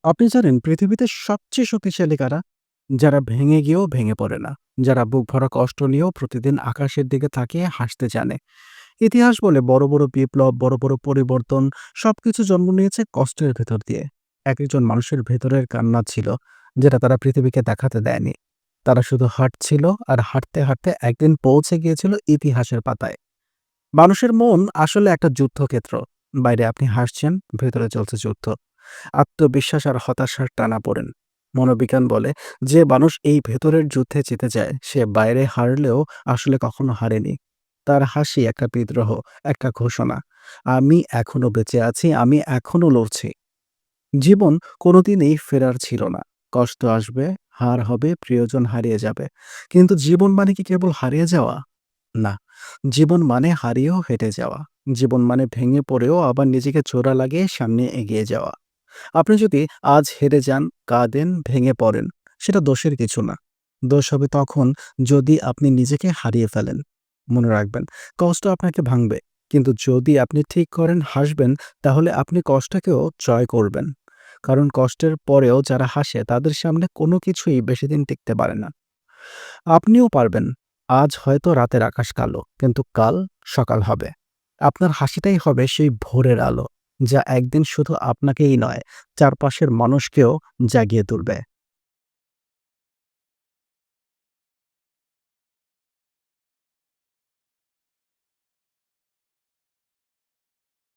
আপনি জানেন পৃথিবীতে সবচেয়ে শক্তিশালী কারা? যারা ভেঙে গিয়েও ভেঙে পড়ে না। যারা বুক ভরা কষ্ট নিয়েও প্রতিদিন আকাশের দিকে তাকিয়ে হাসতে জানে। ইতিহাস বলে বড়, বড় বিপ্লব, বড়, বড় পরিবর্তন সবকিছু জন্ম নিয়েছে কষ্টের ভেতর দিয়ে। একেকজন মানুষের ভেতরের কান্না ছিল, যেটা তারা পৃথিবীকে দেখাতে দেয়নি। তারা শুধু হাঁটছিল আর হাঁটতে, হাঁটতে একদিন পৌঁছে গিয়েছিল ইতিহাসের পাতায়। মানুষের মন আসলে একটা যুদ্ধক্ষেত্র। বাইরে আপনি হাসছেন, ভেতরে চলছে যুদ্ধ। আত্মবিশ্বাস আর হতাশার টানাপোড়েন। মনোবিজ্ঞান বলে যে মানুষ এই ভেতরের যুদ্ধে জিতে যায় সে বাইরে হারলেও আসলে কখনো হারেনি। তার হাসি একটা বিদ্রোহ, একটা ঘোষণা। আমি এখনো বেঁচে আছি, আমি এখনো লড়ছি। জীবন কোনোদিনই ফেরার ছিল না। কষ্ট আসবে, হার হবে, প্রিয়জন হারিয়ে যাবে। কিন্তু জীবন মানে কি কেবল হারিয়ে যাওয়া? না। জীবন মানে হারিয়েও হেঁটে যাওয়া। জীবন মানে ভেঙে পড়েও আবার নিজেকে জোড়া লাগিয়ে সামনে এগিয়ে যাওয়া। আপনি যদি আজ হেরে যান, কাঁদেন, ভেঙে পড়েন, সেটা দোষের কিছু না। দোষ হবে তখন যদি আপনি নিজেকে হারিয়ে ফেলেন। মনে রাখবেন, কষ্ট আপনাকে ভাঙবে। কিন্তু যদি আপনি ঠিক করেন হাসবেন, তাহলে আপনি কষ্টকেও জয় করবেন। কারণ কষ্টের পরেও যারা হাসে তাদের সামনে কোনো কিছুই বেশিদিন টিকতে পারে না। আপনিও পারবেন। আজ হয়তো রাতের আকাশ কালো, কিন্তু কাল সকাল হবে। আপনার হাসিটাই হবে সেই ভোরের আলো, যা একদিন শুধু আপনাকেই নয়, চারপাশের মানুষকেও জাগিয়ে তুলবে।